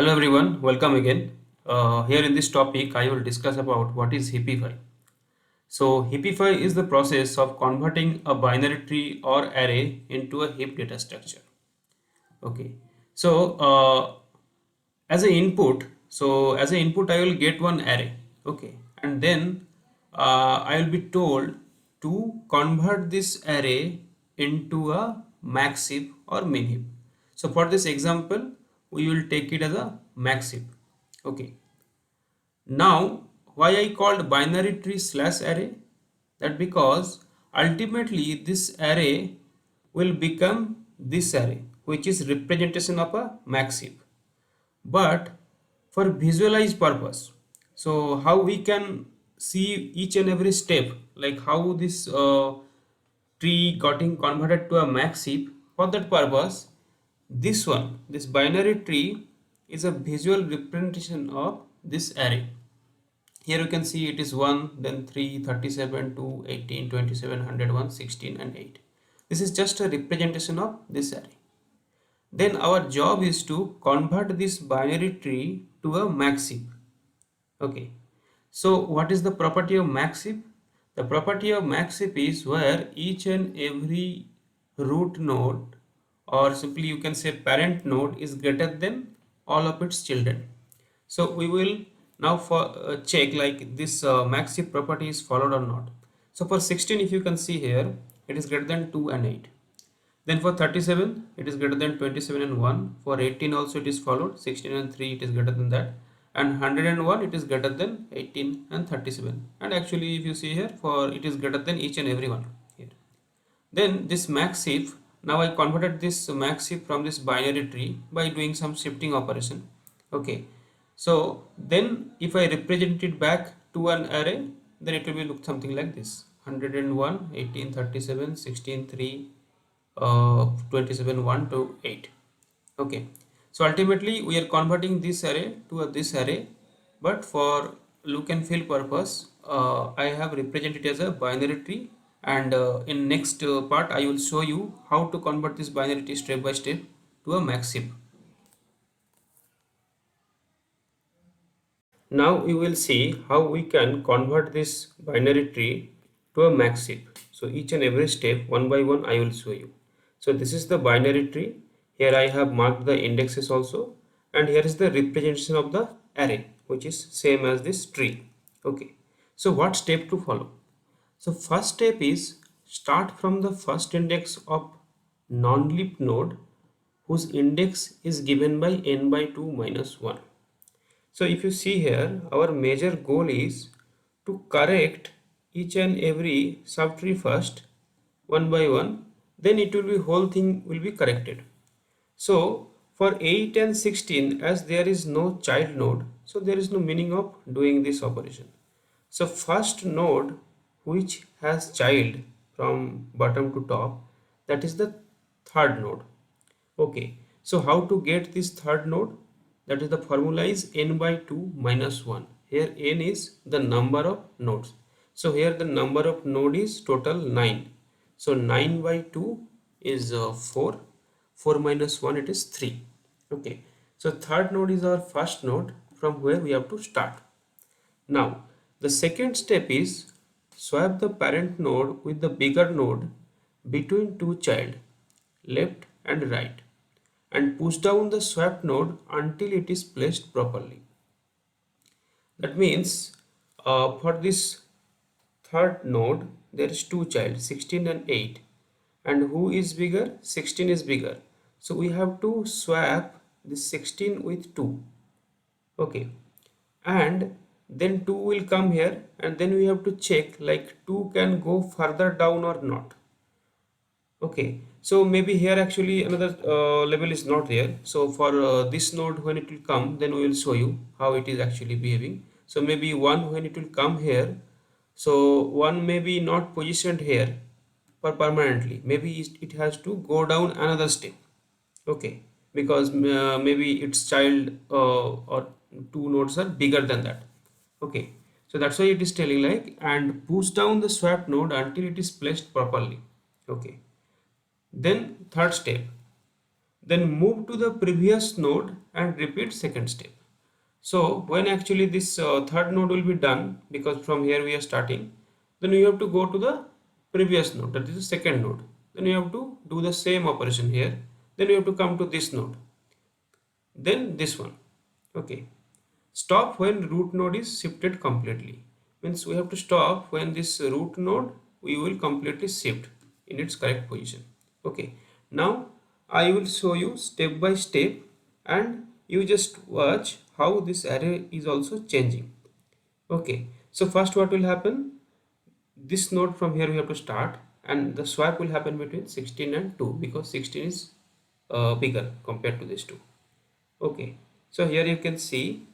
Hello everyone, welcome again. Here in this topic, I will discuss about what is Hippify. So Hippify is the process of converting a binary tree or array into a heap data structure. Okay. So as an input, I will get one array. Okay, and then I will be told to convert this array into a max heap or min heap. So for this example, we will take it as a max heap. Okay. Now, why I called binary tree slash array? That because ultimately this array will become this array, which is representation of a max heap. But for visualize purpose, so how we can see each and every step, like how this tree getting converted to a max heap. For that purpose, this binary tree is a visual representation of this array. Here you can see it is 1, then 3, 37, 2, 18, 27, 101, 16 and 8. This is just a representation of this array. Then our job is to convert this binary tree to a max heap. Okay. So what is the property of max heap? The property of max heap is where each and every root node, or simply you can say parent node, is greater than all of its children. So we will now check like this max heap property is followed or not. So for 16, if you can see here, it is greater than 2 and 8. Then for 37, it is greater than 27 and 1. For 18 also it is followed. 16 and 3 it is greater than that. And 101 it is greater than 18 and 37. And actually if you see here, for it is greater than each and every one here. Then this max heap, now I converted this max heap from this binary tree by doing some shifting operation. Okay. So then if I represent it back to an array, then it will be look something like this. 101, 18, 37, 16, 3, 27, 1 to 8. Okay. So ultimately we are converting this array to this array, but for look and feel purpose, I have represented it as a binary tree, and in next part I will show you how to convert this binary tree step by step to a max heap. Now we will see how we can convert this binary tree to a max heap. So each and every step one by one I will show you. So this is the binary tree. Here I have marked the indexes also, and here is the representation of the array, which is same as this tree. Okay. So what step to follow? So first step is start from the first index of non-leaf node whose index is given by n by 2 minus 1. So if you see here, our major goal is to correct each and every subtree first, one by one, then it will be whole thing will be corrected. So for 8 and 16, as there is no child node, so there is no meaning of doing this operation. So first node which has child from bottom to top, that is the third node. Okay, so how to get this third node? That is, the formula is n by 2 minus 1. Here n is the number of nodes. So here the number of node is total 9. So 9 by 2 is 4. 4 minus 1 it is 3. Okay, so third node is our first node from where we have to start. Now the second step is swap the parent node with the bigger node between two child, left and right, and push down the swap node until it is placed properly. That means for this third node there is two child, 16 and 8, and who is bigger? 16 is bigger, so we have to swap this 16 with 2. Okay, and then 2 will come here, and then we have to check like 2 can go further down or not. Okay, so maybe here actually another level is not there. So for this node, when it will come, then we will show you how it is actually behaving. So maybe 1 when it will come here, so 1 may be not positioned here for permanently. Maybe it has to go down another step. Okay, because maybe its child or two nodes are bigger than that. Okay, so that's why it is telling like, and push down the swap node until it is placed properly. Okay, then third step, then move to the previous node and repeat second step. So when actually this third node will be done, because from here we are starting, then you have to go to the previous node, that is the second node. Then you have to do the same operation here. Then you have to come to this node, then this one. Okay. Stop when root node is shifted completely. Means we have to stop when this root node we will completely shift in its correct position. Okay. Now I will show you step by step and you just watch how this array is also changing. Okay. So first what will happen? This node from here we have to start, and the swap will happen between 16 and 2 because 16 is bigger compared to this 2. Okay, so here you can see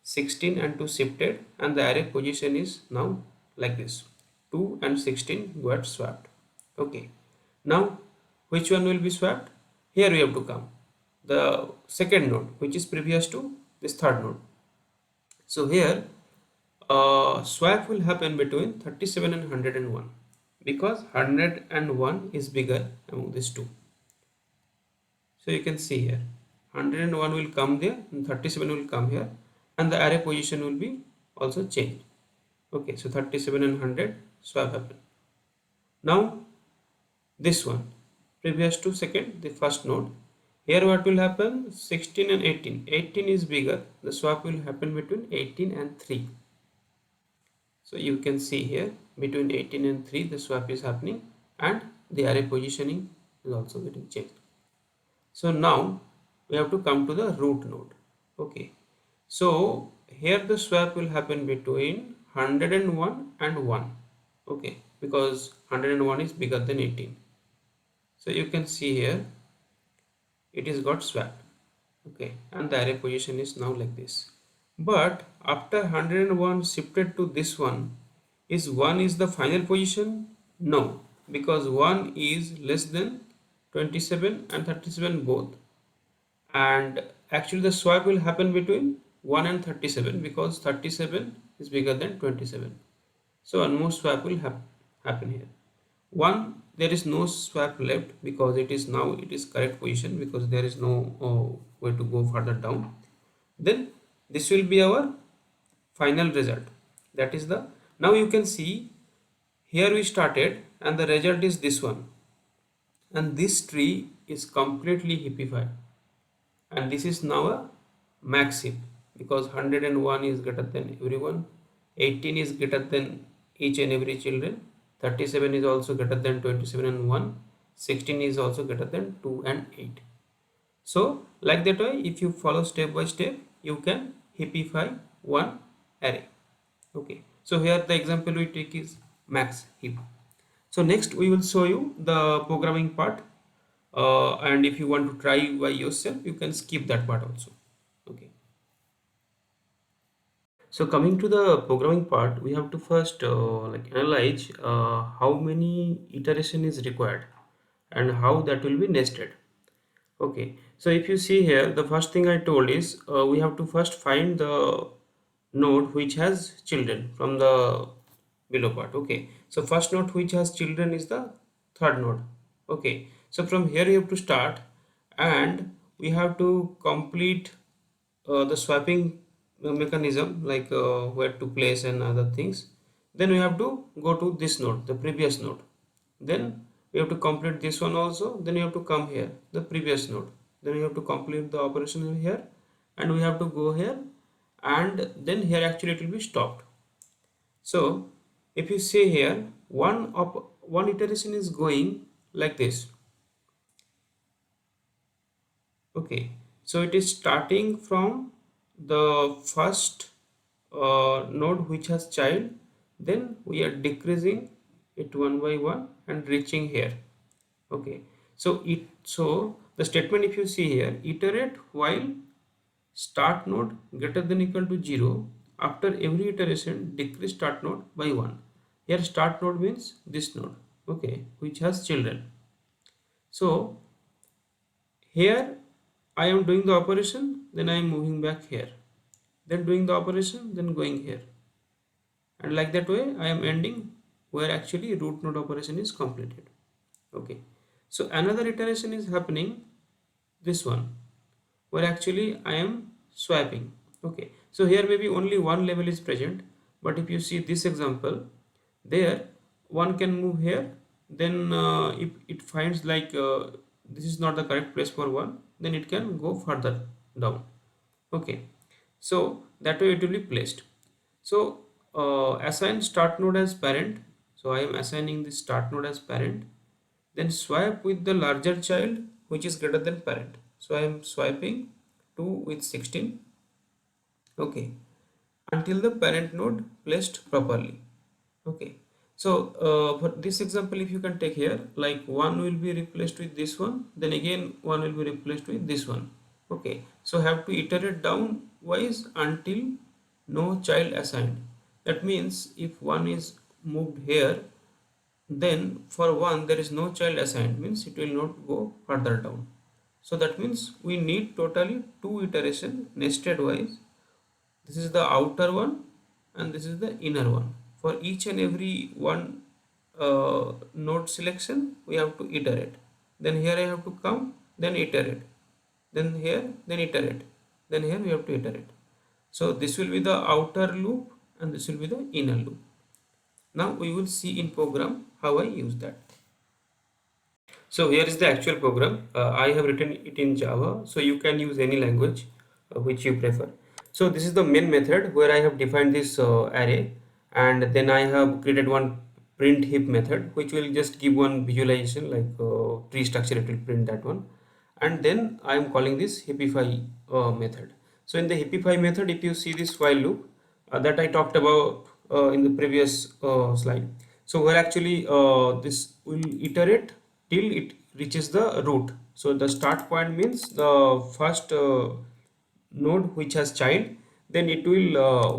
16 and 2 shifted and the array position is now like this. 2 and 16 got swapped. Okay, now which one will be swapped? Here we have to come. The second node which is previous to this third node. So here swap will happen between 37 and 101 because 101 is bigger among these two. So you can see here 101 will come there and 37 will come here, and the array position will be also changed. Okay, so 37 and 100 swap happen. Now this one previous to second, the first node. Here what will happen? 16 and 18. 18 is bigger. The swap will happen between 18 and 3. So you can see here between 18 and 3 the swap is happening and the array positioning is also getting changed. So now we have to come to the root node. Okay, so here the swap will happen between 101 and 1. Okay, because 101 is bigger than 18. So you can see here it is got swapped. Okay, and the array position is now like this. But after 101 shifted to this one, is 1 is the final position? No, because 1 is less than 27 and 37 both, and actually the swap will happen between 1 and 37 because 37 is bigger than 27. So one more swap will happen here. 1, there is no swap left because it is now it is correct position because there is no way to go further down. Then this will be our final result. That is the, now you can see here we started and the result is this one, and this tree is completely hippified, and this is now a max heap because 101 is greater than everyone, 18 is greater than each and every children, 37 is also greater than 27 and 1, 16 is also greater than 2 and 8. So like that way, if you follow step by step, you can heapify one array. Okay, so here the example we take is max heap. So next we will show you the programming part, and if you want to try by yourself, you can skip that part also. Okay, so coming to the programming part, we have to first like analyze how many iteration is required and how that will be nested. Okay, so if you see here, the first thing I told is we have to first find the node which has children from the below part. Okay, so first node which has children is the third node. Okay, so from here you have to start and we have to complete the swapping mechanism, like where to place and other things. Then we have to go to this node, the previous node. Then we have to complete this one also. Then you have to come here, the previous node. Then you have to complete the operation here, and we have to go here, and then here actually it will be stopped. So if you see here, one iteration is going like this. Okay, so it is starting from the first node which has child, then we are decreasing it one by one and reaching here. Okay, so the statement, if you see here, iterate while start node greater than equal to 0, after every iteration decrease start node by 1. Here start node means this node, okay, which has children. So here I am doing the operation, then I am moving back here, then doing the operation, then going here, and like that way I am ending where actually root node operation is completed. Okay, so another iteration is happening this one, where actually I am swapping. Okay, so here maybe only one level is present, but if you see this example, there one can move here, then if it finds like this is not the correct place for one, then it can go further down. Okay, so that way it will be placed. So assign start node as parent. So I am assigning the start node as parent, then swipe with the larger child which is greater than parent. So I am swiping 2 with 16. Okay, until the parent node placed properly. Okay, so for this example, if you can take here, like one will be replaced with this one, then again one will be replaced with this one. Okay, so have to iterate down wise until no child assigned. That means if one is moved here, then for one there is no child assigned, means it will not go further down. So that means we need totally two iteration nested wise. This is the outer one and this is the inner one. For each and every one node selection, we have to iterate. Then here I have to come, then iterate. Then here, then iterate. Then here we have to iterate. So this will be the outer loop and this will be the inner loop. Now we will see in program how I use that. So here is the actual program. I have written it in Java, so you can use any language which you prefer. So this is the main method where I have defined this array, and then I have created one print heap method which will just give one visualization like tree structure. It will print that one, and then I am calling this heapify method. So in the heapify method, if you see this while loop that I talked about in the previous slide, so where actually this will iterate till it reaches the root. So the start point means the first node which has child, then it will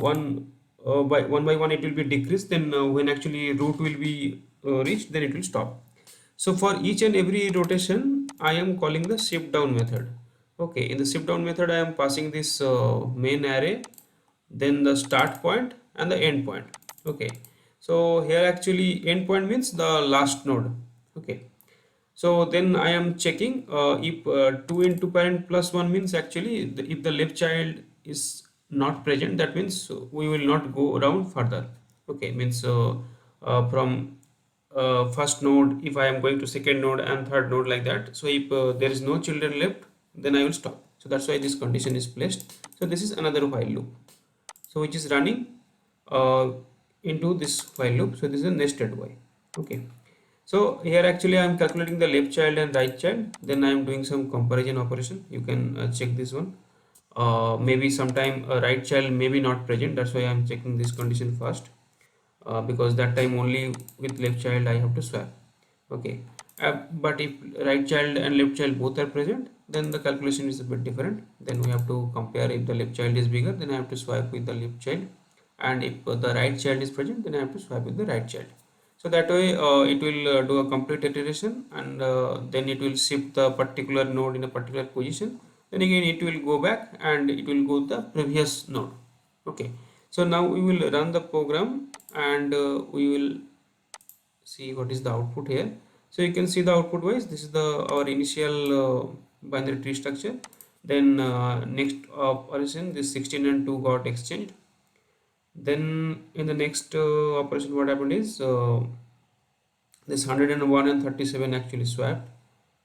by one it will be decreased, then when actually root will be reached, then it will stop. So for each and every rotation I am calling the shift down method. Okay, in the shift down method I am passing this main array, then the start point and the end point. Okay, so here actually end point means the last node. Okay, so then I am checking if 2 into parent plus 1 means actually if the left child is not present, that means we will not go around further. Okay, means from first node, if I am going to second node and third node, like that. So if there is no children left, then I will stop. So that's why this condition is placed. So this is another while loop, so which is running uh, into this while loop. So this is a nested while. Okay, so here actually I am calculating the left child and right child, then I am doing some comparison operation. You can check this one. Maybe sometime a right child may be not present, that's why I am checking this condition first, because that time only with left child I have to swap. Okay, but if right child and left child both are present, then the calculation is a bit different. Then we have to compare. If the left child is bigger, then I have to swap with the left child, and if the right child is present, then I have to swap with the right child. So that way it will do a complete iteration, and then it will shift the particular node in a particular position. Then again it will go back and it will go to the previous node. Okay, so now we will run the program, and we will see what is the output here. So you can see the output wise, this is the our initial binary tree structure. Then next operation, this 16 and 2 got exchanged. Then in the next operation, what happened is this 101 and 37 actually swapped.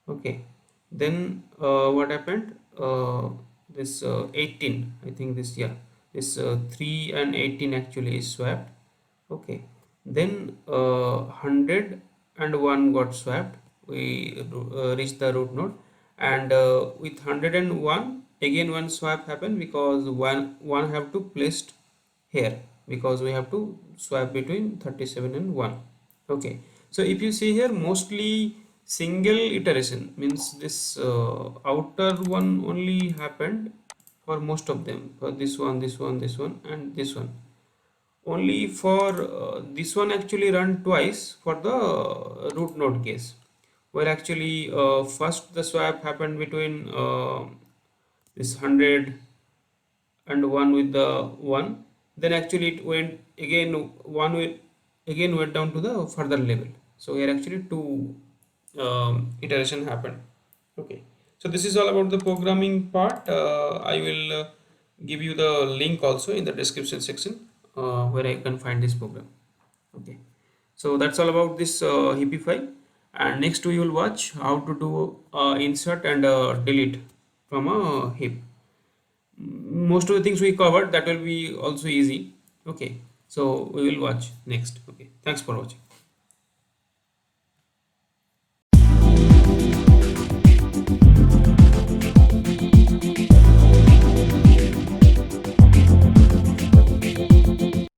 Okay, then what happened, this 18, I think this, yeah, this 3 and 18 actually is swapped. Okay, then 100 and 1 got swapped. We reached the root node, and with 101 again one swap happened, because one have to placed here, because we have to swap between 37 and 1. Okay, so if you see here, mostly single iteration, means this outer one only happened for most of them, for this one, this one, this one, and this one. Only for this one actually run twice for the root node case, where actually first the swap happened between this 100 and 1 with the 1, then actually it went again, 1 will again went down to the further level. So here actually two iteration happened. Okay, So this is all about the programming part. I will give you the link also in the description section where I can find this program. Okay, so that's all about this Hippify. And next we will watch how to do insert and delete from a heap. Most of the things we covered, that will be also easy. Okay, so we will watch next. Okay, thanks for watching.